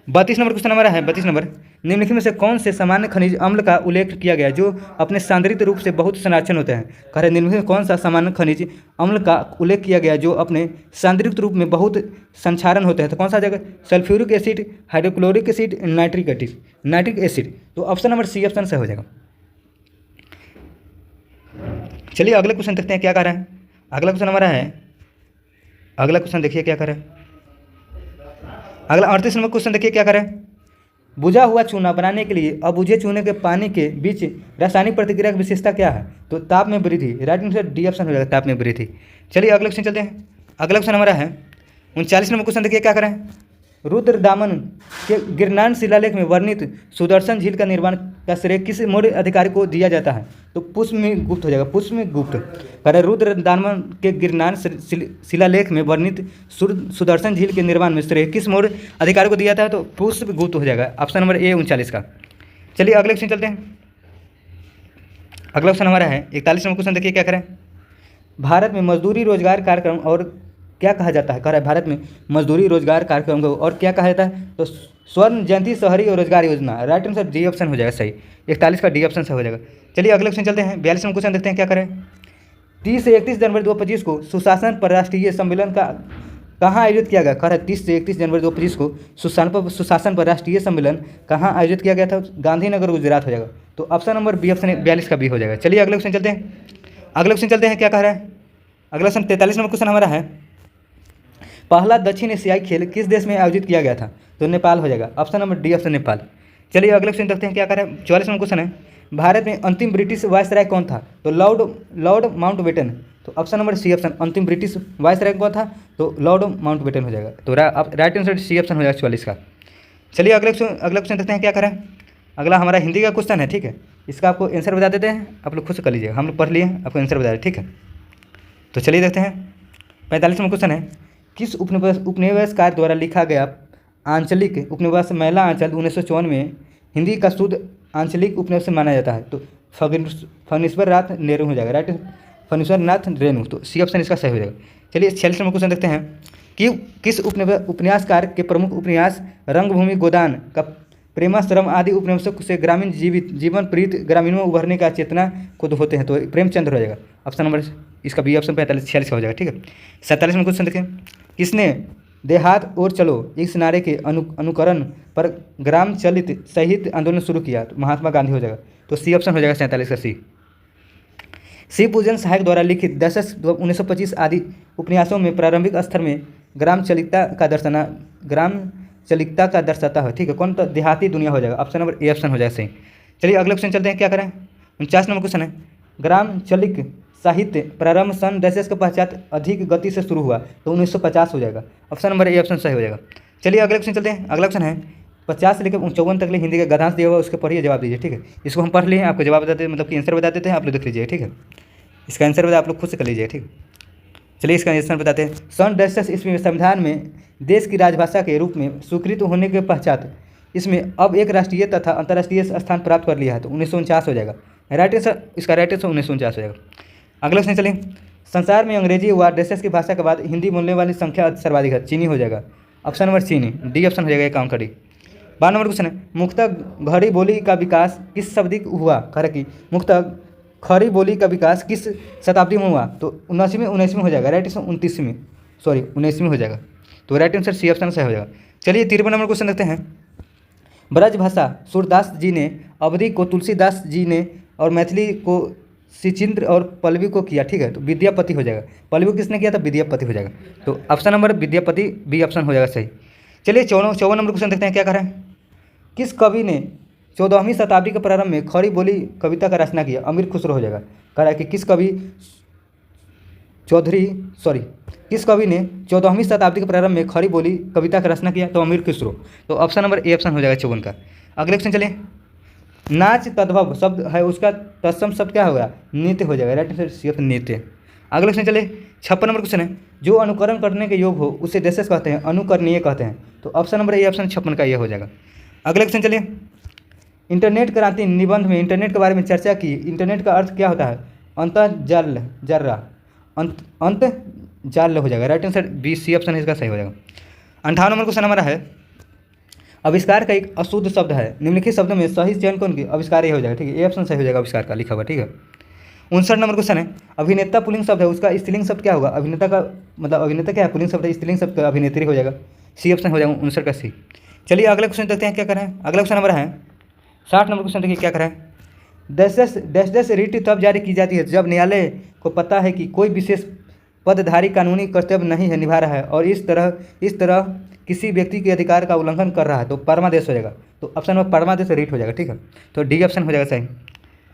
32 नंबर क्वेश्चन हमारा है। 32 नंबर, निम्नलिखित में से कौन से सामान्य खनिज अम्ल का उल्लेख किया गया जो अपने सांद्रित रूप से बहुत संरक्षण होते हैं? कह रहे निम्नलिखित में कौन सा सामान्य खनिज अम्ल का उल्लेख किया गया जो अपने सांद्रित रूप में बहुत संक्षारण होते हैं? तो कौन सा जगह? Sulphuric acid, hydrochloric acid, nitric acid. तो ऑप्शन नंबर सी ऑप्शन से हो जाएगा। चलिए अगले क्वेश्चन देखते हैं क्या कर रहा है। अगला क्वेश्चन हमारा है, अगला क्वेश्चन देखिए क्या कर रहा है। अगला 38 नंबर क्वेश्चन देखिए क्या करें। बुझा हुआ चूना बनाने के लिए अबुझे चूने के पानी के बीच रासायनिक प्रतिक्रिया की विशेषता क्या है? तो ताप में वृद्धि। राइट आंसर डी ऑप्शन हो जाएगा ताप में वृद्धि। चलिए अगले क्वेश्चन चलते हैं। अगला क्वेश्चन हमारा है 39 नंबर क्वेश्चन देखिए क्या करें। रुद्रदामन के गिरनान शिलालेख में वर्णित सुदर्शन झील का निर्माण का श्रेय किस मौर्य अधिकारी को दिया जाता है? तो पुष्यमित्र हो जाएगा। पुष्यमित्र करें रुद्रदामन के गिरनान शिलालेख में वर्णित सुदर्शन झील के निर्माण में श्रेय किस मौर्य अधिकारी को दिया जाता है? तो पुष्यगुप्त हो जाएगा। ऑप्शन नंबर ए 39 का। चलिए अगले क्वेश्चन चलते हैं। अगला क्वेश्चन हमारा है 41 नंबर क्वेश्चन देखिए क्या करें। भारत में मजदूरी रोजगार कार्यक्रम और क्या कहा जाता है? कह रहा है भारत में मजदूरी रोजगार कार्यक्रम को और क्या कहा जाता है? तो स्वर्ण जयंती शहरी रोजगार योजना। राइट आंसर डी ऑप्शन हो जाएगा सही। 41 का डी ऑप्शन से हो जाएगा। चलिए अगले क्वेश्चन चलते हैं। 42 नंबर क्वेश्चन देखते हैं क्या करें। 30 से 31 जनवरी 2025 को सुशासन पर राष्ट्रीय सम्मेलन का कहाँ आयोजित किया गया? कह रहा है 30 से 31 जनवरी 2025 को सुशासन पर राष्ट्रीय सम्मेलन कहाँ आयोजित किया गया था? गांधीनगर, गुजरात हो जाएगा। तो ऑप्शन नंबर बी, ऑप्शन 42 का बी हो जाएगा। चलिए अगले क्वेश्चन चलते हैं। अगले क्वेश्चन चलते हैं, क्या कह रहा है? अगला क्वेश्चन 43 नंबर क्वेश्चन हमारा है, पहला दक्षिण एशियाई खेल किस देश में आयोजित किया गया था? तो नेपाल हो जाएगा। Option number D, option Nepal. चलिए अगले क्वेश्चन देखते हैं, क्या कह रहा है? 44 नंबर क्वेश्चन है, भारत में अंतिम ब्रिटिश वायसराय कौन था? तो लॉर्ड माउंटबेटन। तो ऑप्शन नंबर सी ऑप्शन, अंतिम ब्रिटिश वायसराय कौन था? तो लॉर्ड माउंटबेटन हो जाएगा। तो राइट आंसर सी ऑप्शन हो जाएगा 44 का। चलिए अगले क्वेश्चन देखते हैं, क्या करें? अगला हमारा हिंदी का क्वेश्चन है, ठीक है। इसका आपको आंसर बता देते हैं, आप लोग खुद से कर लीजिएगा, हम लोग पढ़ लिए, आपको आंसर बता दें, ठीक है। तो चलिए देखते हैं, 45वां क्वेश्चन है, किस उपनिवेशकार द्वारा लिखा गया आंचलिक उपनिवेश महिला आंचल 1954 में हिंदी का शुद्ध आंचलिक उपनिवेश माना जाता है? तो फणीश्वर नाथ नेहरू हो जाएगा। राइट, फणीश्वर नाथ रेणु। तो सी ऑप्शन इसका सही हो जाएगा। चलिए 46 नंबर क्वेश्चन देखते हैं कि किस उपन्यासकार के प्रमुख उपन्यास रंगभूमि गोदान का प्रेमाश्रम आदि उपन्यासों से ग्रामीण जीवन प्रीत ग्रामीणों में उभरने का चेतना को होते हैं? तो प्रेमचंद्र हो जाएगा। ऑप्शन नंबर इसका बी ऑप्शन 46 का हो जाएगा, ठीक है। 47 में क्वेश्चन देखें, किसने देहात और चलो इस नारे के अनुकरण पर ग्राम चलित साहित्य आंदोलन शुरू किया? तो महात्मा गांधी हो जाएगा। तो सी ऑप्शन हो जाएगा 47 का सी। शिव पूजन सहायक द्वारा लिखित दशक 1925 आदि उपन्यासों में प्रारंभिक स्तर में ग्राम चलिकता का दर्शाता है, ठीक है। कौन? तो देहाती दुनिया हो जाएगा। ऑप्शन नंबर ए ऑप्शन हो जाएगा सही। चलिए अगले क्वेश्चन चलते हैं, क्या करें? 49 नंबर क्वेश्चन है, ग्राम चलिक साहित्य प्रारंभ सन दशक के पश्चात अधिक गति से शुरू हुआ? तो 1950 हो जाएगा। ऑप्शन नंबर ए ऑप्शन सही हो जाएगा। चलिए अगले क्वेश्चन चलते हैं। अगला क्वेश्चन है 50 से लेकर 54 तक हिंदी का गद्यांश दिया हुआ, उसके पढ़िए, जवाब दीजिए, ठीक है। इसको हम पढ़ लिए, आपको जवाब बताते मतलब कि आंसर बता देते हैं, आप लोग देख लीजिए, ठीक है। इसका आंसर बता आप लोग खुद से कर लीजिए, ठीक है। चलिए इसका आंसर बताते हैं। सन 19 ईस्वी में संविधान में देश की राजभाषा के रूप में स्वीकृत होने के पश्चात इसमें अब एक राष्ट्रीय तथा अंतर्राष्ट्रीय स्थान प्राप्त कर लिया है। तो 1949 हो जाएगा। राइट आंसर, इसका राइट आंसर 1949 हो जाएगा। अगला क्वेश्चन चलिए, संसार में अंग्रेजी व देश की भाषा के बाद हिंदी बोलने वाली संख्या सर्वाधिक है? चीनी हो जाएगा। ऑप्शन नंबर चीनी, डी ऑप्शन हो जाएगा, काउंट करी। 12 नंबर क्वेश्चन है, मुख्यतः घड़ी बोली का विकास किस शताब्दी हुआ? कह रहा कि मुख्यतः खड़ी बोली का विकास किस शताब्दी में हुआ? तो 19वीं हो जाएगा। राइट आंसर 19वीं हो जाएगा। तो राइट आंसर सी ऑप्शन सही हो जाएगा। चलिए 53 नंबर क्वेश्चन देखते हैं, ब्रज भाषा सूरदास जी ने, अवधि को तुलसीदास जी ने और मैथिली को सिचिंद्र और पल्लवी को किया, ठीक है। तो विद्यापति हो जाएगा। पल्लवी किसने किया था? विद्यापति हो जाएगा। तो option number Vidyapati, B option हो जाएगा सही। चलिए 54 नंबर क्वेश्चन देखते हैं, क्या कर रहे हैं? किस कवि ने 14वीं शताब्दी के प्रारंभ में खड़ी बोली कविता का रचना किया? अमीर खुसरो हो जाएगा। कह रहा है कि किस कवि ने 14वीं शताब्दी के प्रारंभ में खड़ी बोली कविता का रचना किया? तो अमीर खुसरो। तो ऑप्शन नंबर ए ऑप्शन हो जाएगा 54 का। अगले क्वेश्चन चलिए, नाच तद्भव शब्द है, उसका तत्सम शब्द क्या होगा? नृत्य हो जाएगा। राइट आंसर सी ऑप्शन नृत्य। अगले क्वेश्चन चलिए, 56 नंबर क्वेश्चन है, जो अनुकरण करने के योग हो उसे देशज कहते हैं, अनुकरणीय कहते हैं? तो ऑप्शन नंबर ए ऑप्शन 56 का ये हो जाएगा। अगले क्वेश्चन चलिए, इंटरनेट क्रांति निबंध में इंटरनेट के बारे में चर्चा की, इंटरनेट का अर्थ क्या होता है? अंत जाल हो जाएगा। Right answer B C option इसका सही हो जाएगा। 58 नंबर क्वेश्चन हमारा है, आविष्कार का एक अशुद्ध शब्द है, निम्नलिखित शब्दों में सही चयन कौन की? आविष्कार ये हो जाएगा, ठीक है। ए ऑप्शन सही हो जाएगा, आविष्कार का लिखा हुआ, ठीक है। 59 नंबर क्वेश्चन है, अभिनेता पुल्लिंग शब्द है, उसका स्त्रीलिंग शब्द क्या होगा? अभिनेता का मतलब अभिनेता क्या है? पुल्लिंग शब्द है, स्त्रीलिंग शब्द का अभिनेत्री हो जाएगा। सी ऑप्शन हो जाएगा 59 का सी। चलिए अगला क्वेश्चन देखते हैं, क्या करें? अगला क्वेश्चन नंबर है 60 नंबर क्वेश्चन देखिए, क्या करें? डैश रीट तब जारी की जाती है जब न्यायालय को पता है कि कोई विशेष पदधारी कानूनी कर्तव्य नहीं है निभा रहा है और इस तरह किसी व्यक्ति के अधिकार का उल्लंघन कर रहा है। तो परमादेश हो जाएगा। तो ऑप्शन नंबर परमादेश रीट हो जाएगा, ठीक है। तो डी ऑप्शन हो जाएगा सही।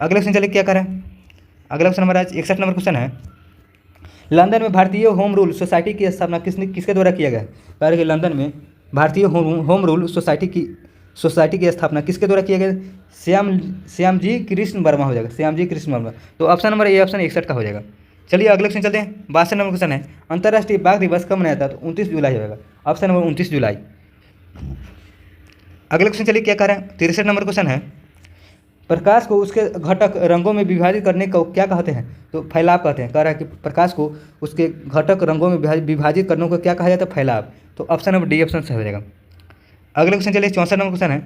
अगले क्वेश्चन चलिए, क्या करें? अगला क्वेश्चन हमारा 61 नंबर क्वेश्चन है, लंदन में भारतीय होम रूल सोसाइटी की स्थापना किसके द्वारा किया गया? कह कि लंदन में भारतीय होम रूल सोसाइटी की स्थापना किसके द्वारा किया गया? श्यामजी कृष्ण वर्मा हो जाएगा, श्यामजी कृष्ण वर्मा। तो ऑप्शन नंबर ए ऑप्शन 61 का हो जाएगा। चलिए अगले क्वेश्चन चलते हैं, 62 नंबर क्वेश्चन है, अंतर्राष्ट्रीय बाघ दिवस कब मनाया था? तो 29 जुलाई हो जाएगा। ऑप्शन नंबर 29 जुलाई। अगले क्वेश्चन चलिए, क्या कर रहे हैं? 63 नंबर क्वेश्चन है, प्रकाश को उसके घटक रंगों में विभाजित करने को क्या कहते हैं? तो फैलाव कहते हैं। कह रहा है कि प्रकाश को उसके घटक रंगों में विभाजित करने को क्या कहा जाता है? फैलाव। तो ऑप्शन नंबर डी ऑप्शन सही हो जाएगा। अगले क्वेश्चन चलिए 64 नंबर क्वेश्चन है,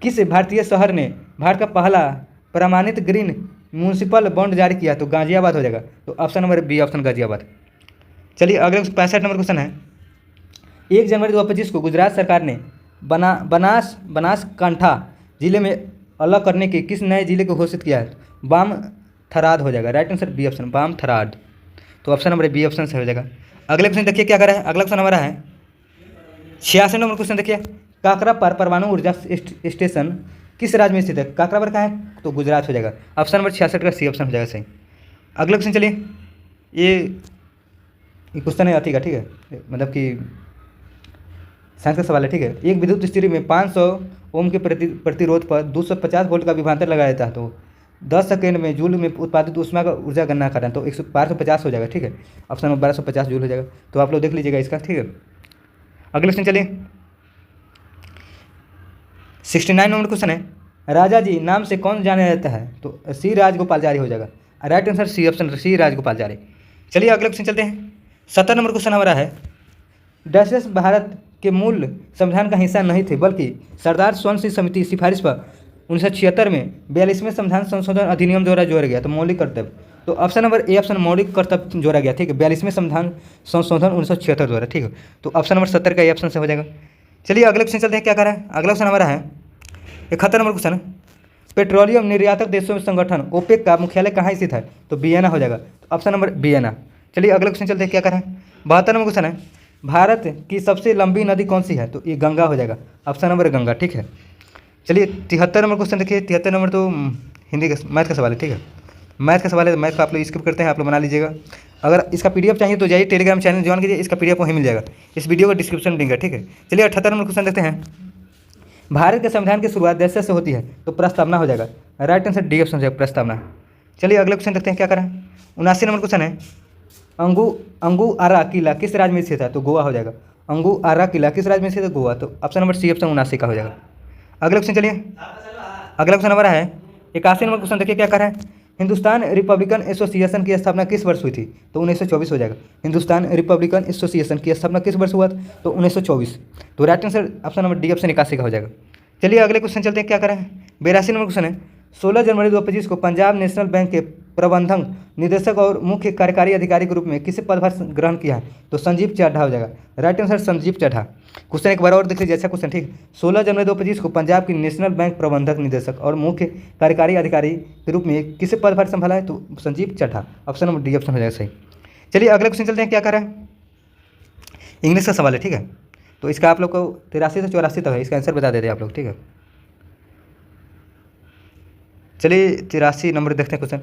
किस भारतीय शहर ने भारत का पहला प्रमाणित ग्रीन म्यूनसिपल बॉन्ड जारी किया तो गाजियाबाद हो जाएगा। तो option number B option Ghaziabad. चलिए अगले 65 नंबर क्वेश्चन है। 1 जनवरी 2025 को गुजरात सरकार ने बनासकांठा जिले में अलग करने के किस नए जिले को घोषित किया है? बाम थराद हो जाएगा। राइट आंसर बी ऑप्शन बाम थराद। तो ऑप्शन नंबर बी ऑप्शन से हो जाएगा। अगले क्वेश्चन देखिए क्या कर रहा है। अगला क्वेश्चन हमारा है 66 नंबर क्वेश्चन देखिए। काकरा पर परमाणु ऊर्जा स्टेशन किस राज्य में स्थित है? काकरा पर कहाँ है? तो गुजरात हो जाएगा। ऑप्शन नंबर 66 का सी ऑप्शन हो जाएगा सही। अगला क्वेश्चन चलिए, ये क्वेश्चन है अति का, ठीक है, मतलब कि साइंस का सवाल है, ठीक है। एक विद्युत स्त्री में 500 ओम के प्रतिरोध पर 250 वोल्ट का विभवांतर लगाया जाता है तो 10 सेकेंड में जूल में उत्पादित ऊष्मा का ऊर्जा गणना करना, तो 1250 हो जाएगा, ठीक है। ऑप्शन नंबर 1250 जूल हो जाएगा। तो आप लोग देख लीजिएगा इसका, ठीक है। अगले क्वेश्चन चलिए 69 नंबर क्वेश्चन है। राजा जी नाम से कौन जाना जाता है? तो सी राजगोपालचारी हो जाएगा। Right answer C option C Rajagopalachari. चलिए अगले क्वेश्चन चलते हैं। 70 नंबर क्वेश्चन हमारा है। डचेस भारत के मूल संविधान का हिस्सा नहीं थे बल्कि सरदार स्वर्ण समिति सिफारिश पर 1976 में 42वें संविधान संशोधन अधिनियम द्वारा जोड़ा गया। तो मौलिक कर्तव्य, तो ऑप्शन नंबर ए ऑप्शन मौलिक कर्तव्य जोड़ा गया, ठीक है, 42वें संविधान संशोधन 1976 द्वारा, ठीक है। तो ऑप्शन नंबर 70 का ए ऑप्शन से हो जाएगा। चलिए अगले क्वेश्चन चलते हैं क्या कर रहा है। अगला क्वेश्चन हमारा है 71 नंबर क्वेश्चन। पेट्रोलियम निर्यातक देशों में संगठन ओपेक का मुख्यालय कहाँ स्थित है? तो वियना हो जाएगा। तो ऑप्शन नंबर वियना। चलिए अगले क्वेश्चन चलते हैं क्या कर रहे हैं। 72 नंबर क्वेश्चन है। भारत की सबसे लंबी नदी कौन सी है? तो ये गंगा हो जाएगा। ऑप्शन नंबर गंगा, ठीक है। चलिए 73 नंबर क्वेश्चन देखिए। 73 नंबर तो हिंदी का मैथ का सवाल है, ठीक है। मैथ का सवाल है, मैथ को आप लोग स्किप करते हैं, आप लोग बना लीजिएगा। अगर इसका पीडीएफ चाहिए तो जाइए टेलीग्राम चैनल ज्वाइन कीजिए, इसका पीडीएफ वहीं मिल जाएगा, इस वीडियो का डिस्क्रिप्शन लिंक है, ठीक है। चलिए 78 नंबर क्वेश्चन देखते हैं। भारत के संविधान की शुरुआत देश से होती है? तो प्रस्तावना हो जाएगा। राइट आंसर डी ऑप्शन हो जाएगा, प्रस्तावना। चलिए अगले क्वेश्चन देखते हैं क्या करें। 79 नंबर क्वेश्चन है। अंगुआरा किला किस राज्य में स्थित है? तो गोवा हो जाएगा। अंगुआरा किला किस राज्य में स्थित है? गोवा। तो ऑप्शन नंबर सी ऑप्शन 79 का हो जाएगा। अगले क्वेश्चन चलिए, अगला क्वेश्चन हमारा है 81 नंबर क्वेश्चन देखिए क्या कर रहा है। हिंदुस्तान रिपब्लिकन एसोसिएशन की स्थापना किस वर्ष हुई थी? तो 1924 हो जाएगा। हिंदुस्तान रिपब्लिकन एसोसिएशन की स्थापना किस वर्ष हुआ? तो 1924। तो right answer option number D option 81 का हो जाएगा। चलिए अगले क्वेश्चन चलते हैं क्या कर रहे हैं। 82 नंबर क्वेश्चन है। 16 जनवरी 2025 को पंजाब नेशनल बैंक के प्रबंधक निदेशक और मुख्य कार्यकारी अधिकारी के रूप में किसे पदभार ग्रहण किया है? तो संजीव चड्ढा हो जाएगा। Right answer Sanjeev Chadha. Question एक बार और देख लीजिए, अच्छा क्वेश्चन, ठीक। 16 जनवरी 2025 को पंजाब की नेशनल बैंक प्रबंधक निदेशक और मुख्य कार्यकारी अधिकारी के रूप में किसे पदभार संभाला है? तो Sanjeev Chadha. Option number D option हो जाएगा सही। चलिए अगले क्वेश्चन चलते हैं क्या कर रहा है। इंग्लिश का सवाल है, ठीक है। तो इसका आप लोग को 83 से 84 तक है, इसका आंसर बता देते हैं आप लोग, ठीक है। चलिए 83 नंबर देखते हैं question.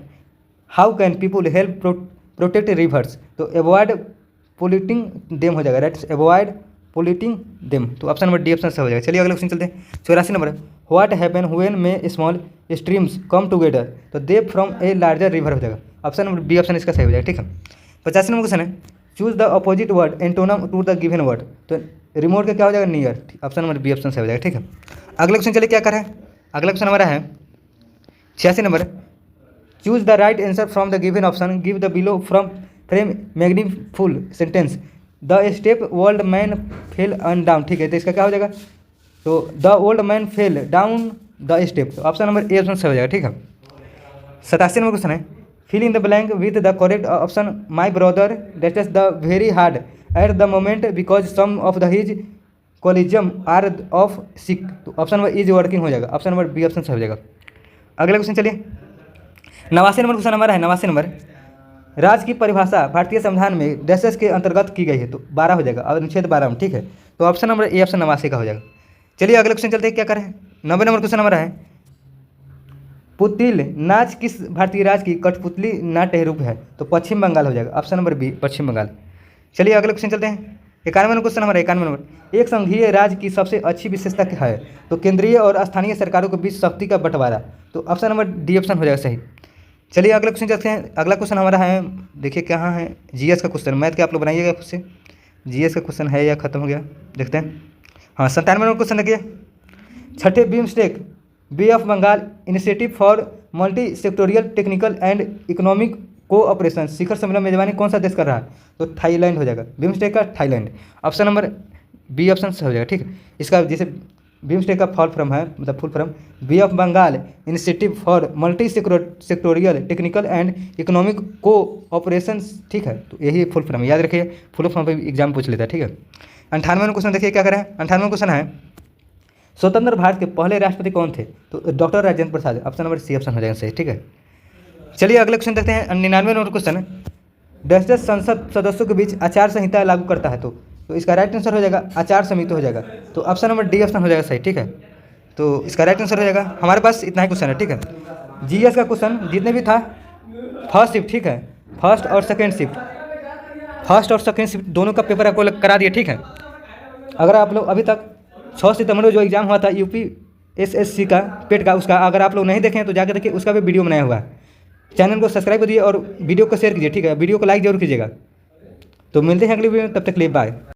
How can people help protect reverse? तो अवॉइड पोल्यूटिंग देम हो जाएगा। Right, avoid polluting them. तो ऑप्शन नंबर डी ऑप्शन से हो जाएगा। चलिए अगले क्वेश्चन चलते हैं। 84 नंबर। व्हाट हैपन व्हेन में स्मॉल स्ट्रीम्स कम टुगेदर? तो they from a larger river हो जाएगा। ऑप्शन नंबर बी ऑप्शन इसका सही हो जाएगा, ठीक है। 85 नंबर क्वेश्चन है। Choose the opposite word antonym to the given word. तो रिमोट का क्या हो जाएगा? Near. Option number B option से हो जाएगा, ठीक है। अगले क्वेश्चन चलिए क्या कर रहे हैं। अगला क्वेश्चन हमारा है 86 नंबर। Choose the right answer from the given option, give the below from frame meaningful sentence. The step old man fell and down, ठीक है। तो इसका क्या हो जाएगा? तो the old man fell down the step. तो ऑप्शन नंबर ए ऑप्शन से हो जाएगा, ठीक है। 87 नंबर क्वेश्चन है। Fill in the blank with the correct option. My brother that is the very hard at the moment because some of the his colleagues are off sick. तो ऑप्शन नंबर इज वर्किंग हो जाएगा। ऑप्शन नंबर बी ऑप्शन से हो जाएगा। अगला क्वेश्चन चलिए 89 नंबर क्वेश्चन हमारा है। 89 नंबर। राज्य की परिभाषा भारतीय संविधान में डैशेस के अंतर्गत की गई है? तो 12 हो जाएगा, अनुच्छेद 12 में, ठीक है। तो ऑप्शन नंबर ए ऑप्शन 89 का हो जाएगा। चलिए अगले क्वेश्चन चलते हैं क्या करें। 90 नंबर क्वेश्चन हमारा है। पुतिल नाच किस भारतीय राज्य की कठपुतली नाट्य रूप है? तो पश्चिम बंगाल हो जाएगा। ऑप्शन नंबर बी पश्चिम बंगाल। चलिए अगले क्वेश्चन चलते हैं। 91 नंबर क्वेश्चन हमारा 91 नंबर। एक संघीय राज्य की सबसे अच्छी विशेषता क्या है? तो केंद्रीय और स्थानीय सरकारों के बीच शक्ति का बंटवारा। तो ऑप्शन नंबर डी ऑप्शन हो जाएगा सही। चलिए अगला क्वेश्चन चलते हैं। अगला क्वेश्चन हमारा है, देखिए कहाँ है, जीएस का क्वेश्चन। मैथ के आप लोग बनाइएगा खुद से। जीएस का क्वेश्चन है या खत्म हो गया, देखते हैं। हाँ 97 नंबर क्वेश्चन देखिए। छठे BIMSTEC Bay of Bengal Initiative for multi sectoral technical and economic Cooperation शिखर सम्मेलन मेजबानी कौन सा देश कर रहा है? तो थाईलैंड हो जाएगा। बीमस्टेक का Thailand. Option number B option से हो जाएगा, ठीक है। इसका जैसे बीम्स्टेक का फॉल फ्रॉम है, मतलब full form Bay of Bengal institute for multi sectoral technical and economic cooperation, ठीक है। तो यही फुल फ्रॉम याद रखिए, फुल फ्रॉम पे एग्जाम पूछ लेता है, ठीक है। 98वां क्वेश्चन देखिए क्या करें। 98वां क्वेश्चन है स्वतंत्र भारत के पहले राष्ट्रपति कौन थे? तो doctor Rajendra Prasad, option number C option हो जाएगा सही, ठीक है। चलिए अगले क्वेश्चन देखते हैं। 99वां नंबर क्वेश्चन, दस संसद सदस्यों के बीच आचार संहिता लागू करता है? तो इसका राइट आंसर हो जाएगा आचार समिति हो जाएगा। तो ऑप्शन नंबर डी ऑप्शन हो जाएगा सही, ठीक है। तो इसका राइट आंसर हो जाएगा। हमारे पास इतना ही क्वेश्चन है, ठीक है। जीएस का क्वेश्चन जितने भी था फर्स्ट शिफ्ट, ठीक है, फर्स्ट और सेकेंड शिफ्ट दोनों का पेपर आपको करा दिया, ठीक है। अगर आप लोग अभी तक 6 सितंबर को जो एग्ज़ाम हुआ था UPSSC का पेट का, उसका अगर आप लोग नहीं देखें तो जाकर देखिए, उसका भी वीडियो बनाया हुआ है। चैनल को सब्सक्राइब करिए और वीडियो को शेयर कीजिए, ठीक है। वीडियो को लाइक जरूर कीजिएगा। तो मिलते हैं अगली वीडियो में, तब तक के लिए बाय।